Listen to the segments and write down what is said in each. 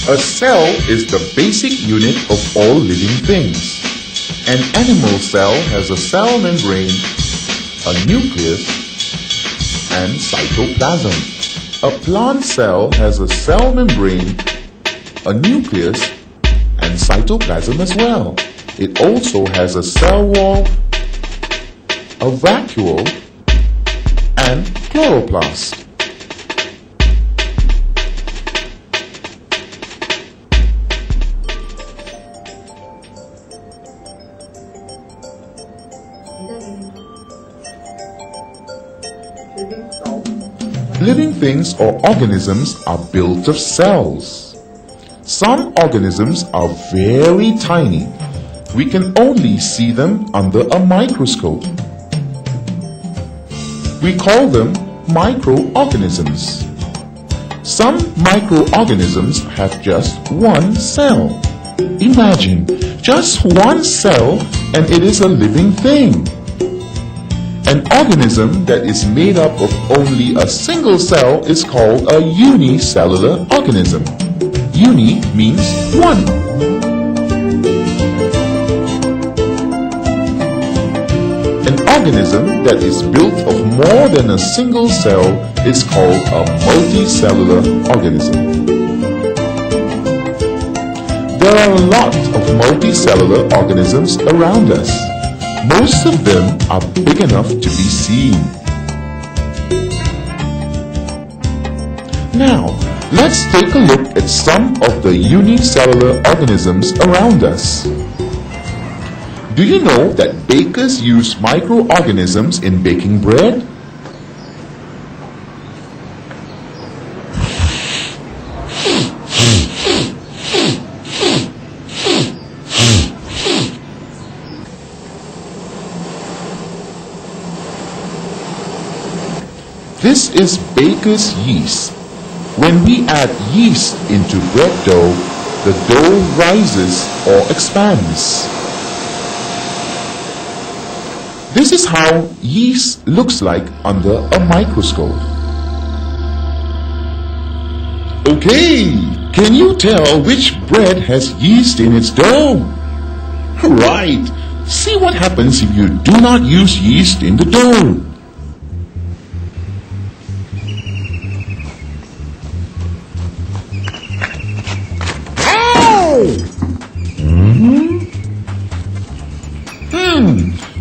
A cell is the basic unit of all living things. An animal cell has a cell membrane, a nucleus, and cytoplasm. A plant cell has a cell membrane, a nucleus, and cytoplasm as well. It also has a cell wall, a vacuole, and chloroplast. Living things or organisms are built of cells. Some organisms are very tiny. We can only see them under a microscope. We call them microorganisms. Some microorganisms have just one cell. Imagine, just one cell and it is a living thing. An organism that is made up of only a single cell is called a unicellular organism. Uni means one. An organism that is built of more than a single cell is called a multicellular organism. There are a lot of multicellular organisms around us. Most of them are big enough to be seen. Now, let's take a look at some of the unicellular organisms around us. Do you know that bakers use microorganisms in baking bread? This is baker's yeast. When we add yeast into bread dough, the dough rises or expands. This is how yeast looks like under a microscope. Okay, can you tell which bread has yeast in its dough? Right, see what happens if you do not use yeast in the dough.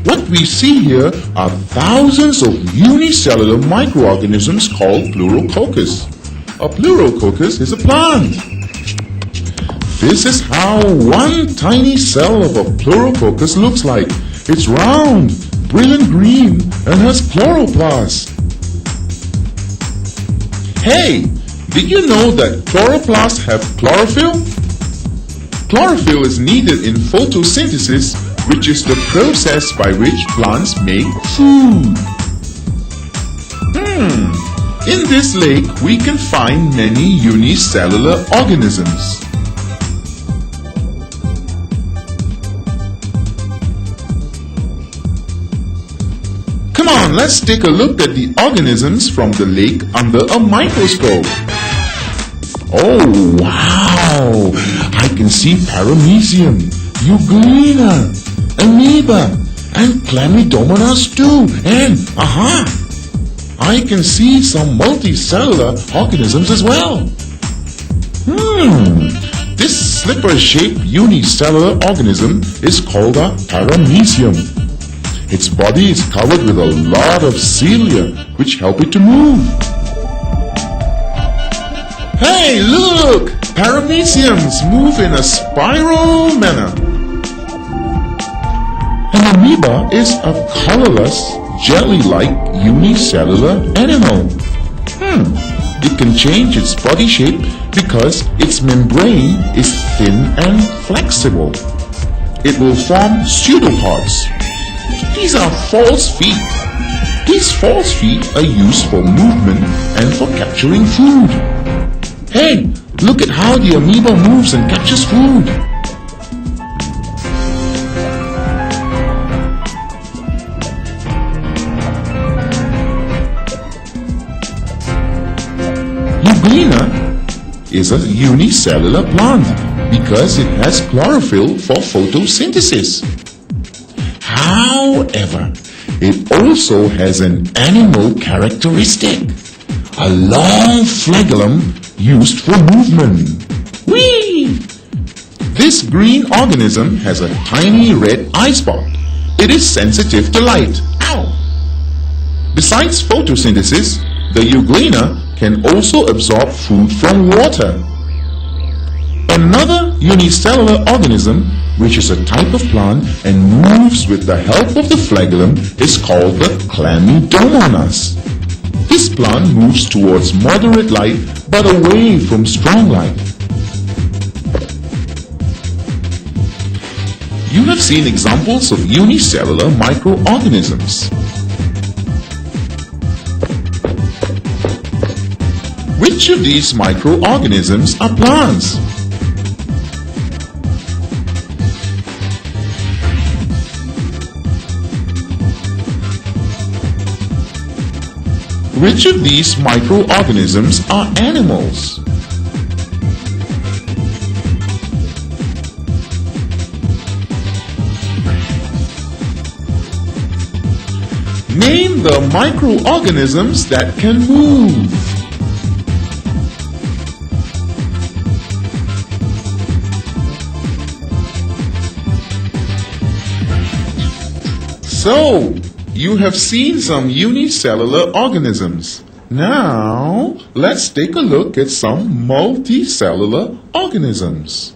What we see here are thousands of unicellular microorganisms called Pleurococcus. A Pleurococcus is a plant. This is how one tiny cell of a Pleurococcus looks like. It's round, brilliant green, and has chloroplast. Hey, did you know that chloroplasts have chlorophyll? Chlorophyll is needed in photosynthesis, which is the process by which plants make food. In this lake, we can find many unicellular organisms. Come on, let's take a look at the organisms from the lake under a microscope. Oh, wow! I can see paramecium, euglena, amoeba, and chlamydomonas too. And, I can see some multicellular organisms as well. This slipper-shaped unicellular organism is called a paramecium. Its body is covered with a lot of cilia, which help it to move. Hey, look! Parameciums move in a spiral manner. An amoeba is a colorless, jelly-like unicellular animal. It can change its body shape because its membrane is thin and flexible. It will form pseudopods. These are false feet. These false feet are used for movement and for capturing food. Hey, look at how the amoeba moves and catches food. Euglena is a unicellular plant because it has chlorophyll for photosynthesis. However, it also has an animal characteristic, a long flagellum used for movement. Whee! This green organism has a tiny red eye spot. It is sensitive to light. Ow! Besides photosynthesis, the euglena can also absorb food from water. Another unicellular organism, which is a type of plant and moves with the help of the flagellum, is called the Chlamydomonas. This plant moves towards moderate light but away from strong light. You have seen examples of unicellular microorganisms. Which of these microorganisms are plants? Which of these microorganisms are animals? Name the microorganisms that can move. So, you have seen some unicellular organisms. Now, let's take a look at some multicellular organisms.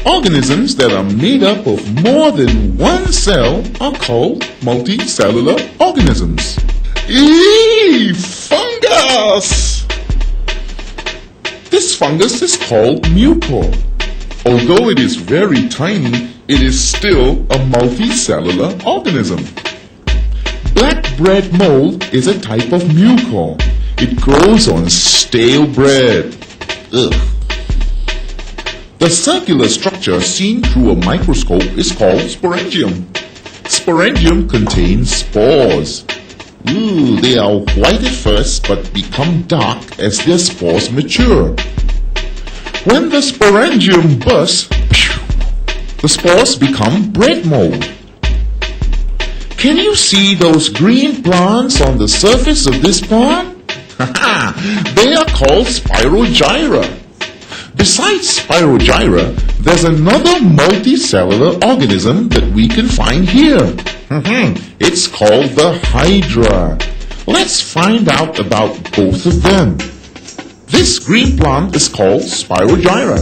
Organisms that are made up of more than one cell are called multicellular organisms. Eee! Fungus! This fungus is called mucor. Although it is very tiny, it is still a multicellular organism. Black bread mold is a type of mucor. It grows on stale bread. Ugh. The circular structure seen through a microscope is called sporangium. Sporangium contains spores. They are white at first but become dark as their spores mature. When the sporangium bursts, the spores become bread mold. Can you see those green plants on the surface of this pond? They are called spirogyra. Besides spirogyra, there's another multicellular organism that we can find here. It's called the hydra. Let's find out about both of them. This green plant is called spirogyra.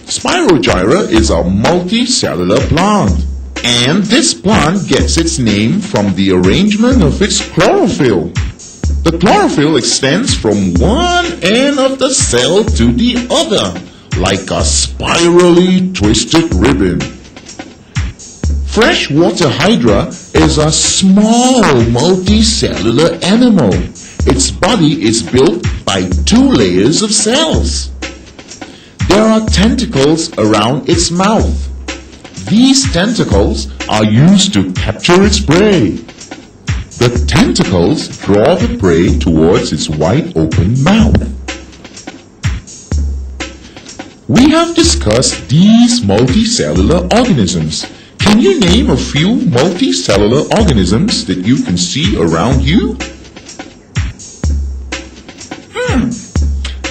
Spirogyra is a multicellular plant, and this plant gets its name from the arrangement of its chlorophyll. The chlorophyll extends from one end of the cell to the other, like a spirally twisted ribbon. Freshwater hydra is a small multicellular animal. Its body is built by 2 layers of cells. There are tentacles around its mouth. These tentacles are used to capture its prey. The tentacles draw the prey towards its wide open mouth. We have discussed these multicellular organisms. Can you name a few multicellular organisms that you can see around you?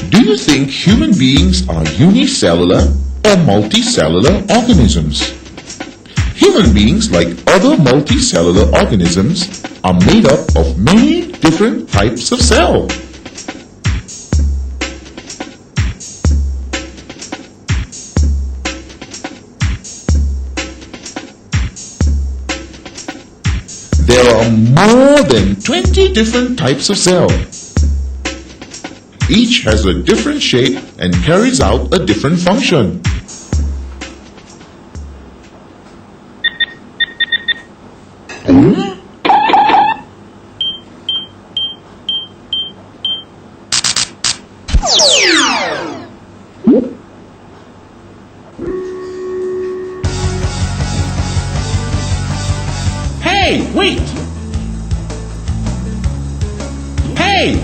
Do you think human beings are unicellular or multicellular organisms? Human beings, like other multicellular organisms, are made up of many different types of cells. There are more than 20 different types of cells. Each has a different shape and carries out a different function. Hey, wait! Hey!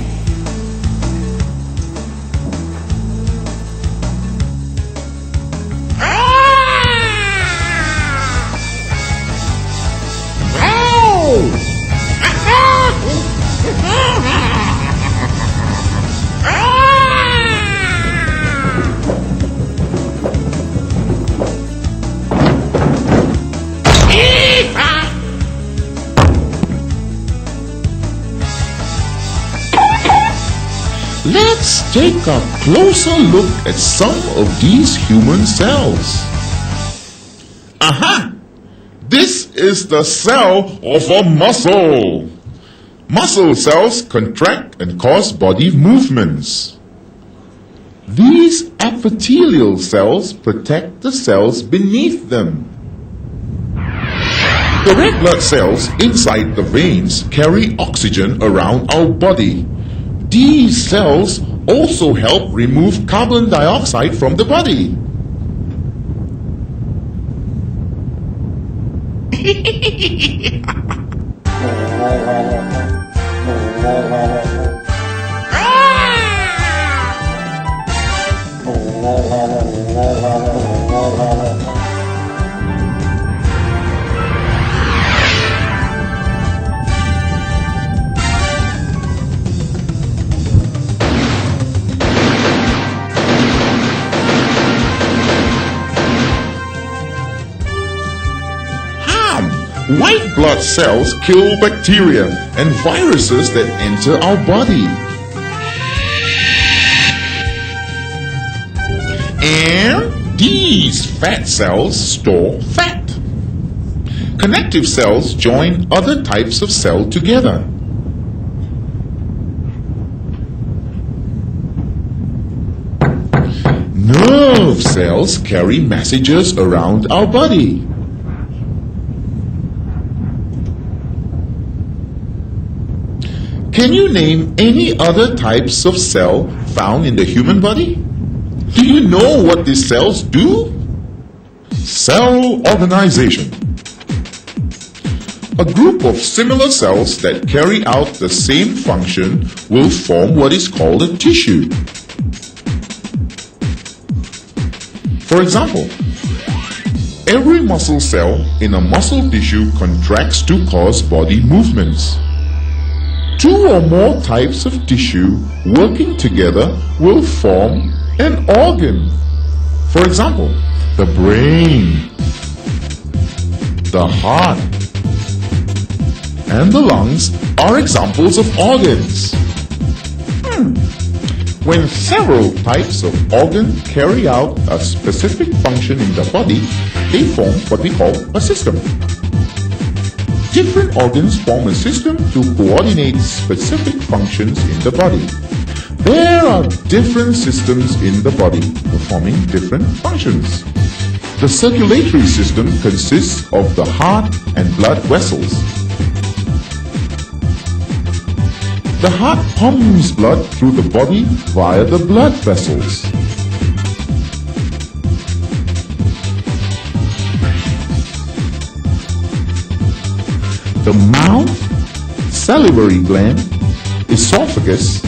take a closer look at some of these human cells. Aha! This is the cell of a muscle. Muscle cells contract and cause body movements. These epithelial cells protect the cells beneath them. The red blood cells inside the veins carry oxygen around our body. These cells also help remove carbon dioxide from the body. White blood cells kill bacteria and viruses that enter our body. And these fat cells store fat. Connective cells join other types of cell together. Nerve cells carry messages around our body. Can you name any other types of cell found in the human body? Do you know what these cells do? Cell organization. A group of similar cells that carry out the same function will form what is called a tissue. For example, every muscle cell in a muscle tissue contracts to cause body movements. Two or more types of tissue working together will form an organ. For example, the brain, the heart, and the lungs are examples of organs. When several types of organs carry out a specific function in the body, they form what we call a system. Different organs form a system to coordinate specific functions in the body. There are different systems in the body performing different functions. The circulatory system consists of the heart and blood vessels. The heart pumps blood through the body via the blood vessels. The mouth, salivary gland, esophagus,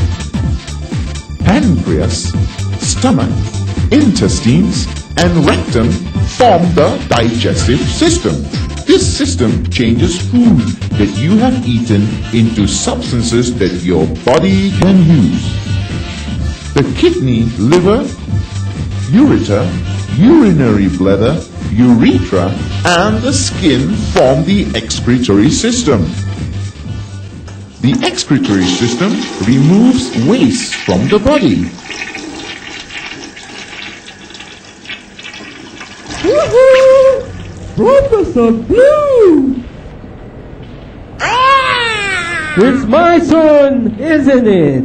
pancreas, stomach, intestines, and rectum form the digestive system. This system changes food that you have eaten into substances that your body can use. The kidney, liver, ureter, urinary bladder, urethra, and the skin form the excretory system. The excretory system removes waste from the body. Woohoo! Professor Blue! It's my turn, isn't it?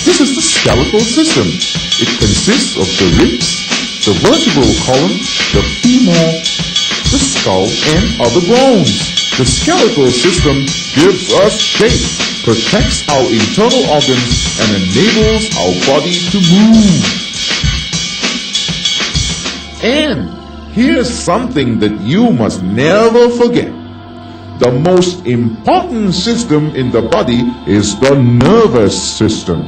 This is the skeletal system. It consists of the ribs, the vertebral column, the femur, the skull, and other bones. The skeletal system gives us shape, protects our internal organs, and enables our body to move. And here's something that you must never forget. The most important system in the body is the nervous system.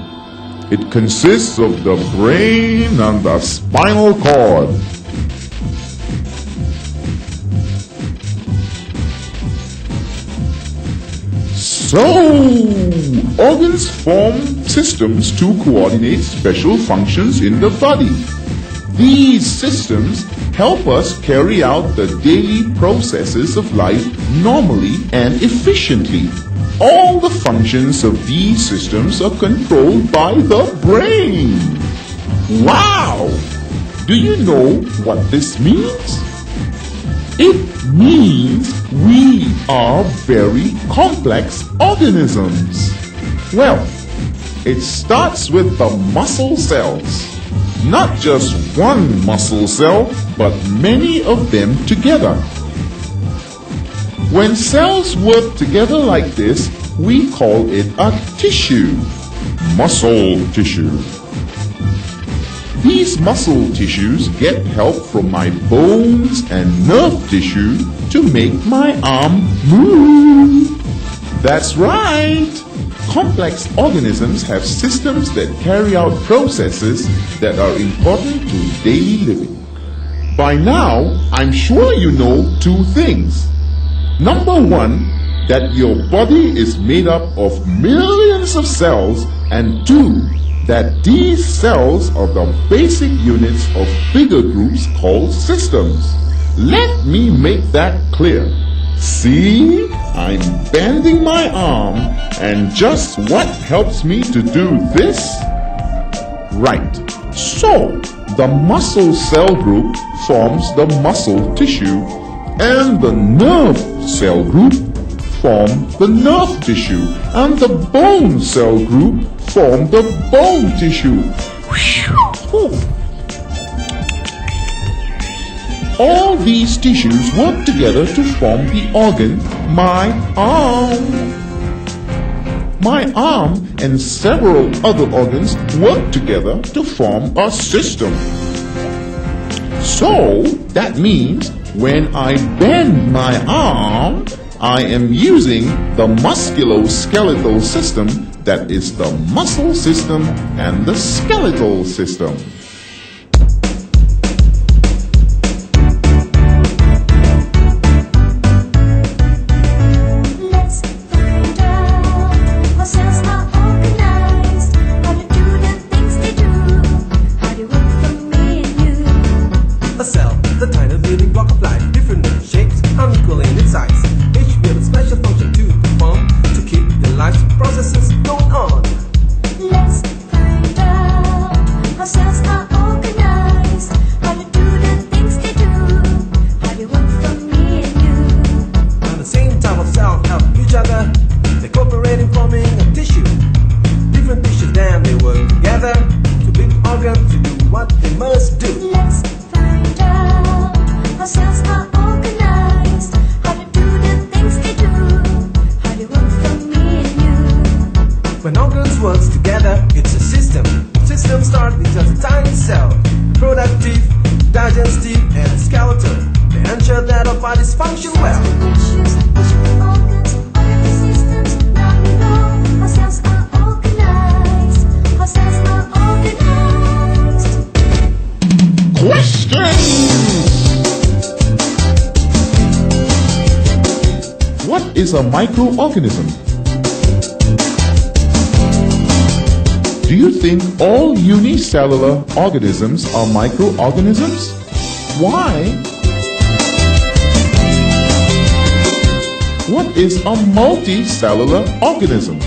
It consists of the brain and the spinal cord. So, organs form systems to coordinate special functions in the body. These systems help us carry out the daily processes of life normally and efficiently. All the functions of these systems are controlled by the brain. Wow! Do you know what this means? It means we are very complex organisms. Well, it starts with the muscle cells. Not just one muscle cell, but many of them together. When cells work together like this, we call it a tissue, muscle tissue. These muscle tissues get help from my bones and nerve tissue to make my arm move. That's right! Complex organisms have systems that carry out processes that are important to daily living. By now, I'm sure you know two things. Number one, that your body is made up of millions of cells, and two, that these cells are the basic units of bigger groups called systems. Let me make that clear. See, I'm bending my arm, and just what helps me to do this? Right. So, the muscle cell group forms the muscle tissue, and the nerve cell group form the nerve tissue, and the bone cell group form the bone tissue. All these tissues work together to form the organ, my arm. My arm and several other organs work together to form a system. So, that means when I bend my arm, I am using the musculoskeletal system, that is the muscle system and the skeletal system. What is a microorganism? Do you think all unicellular organisms are microorganisms? Why? What is a multicellular organism?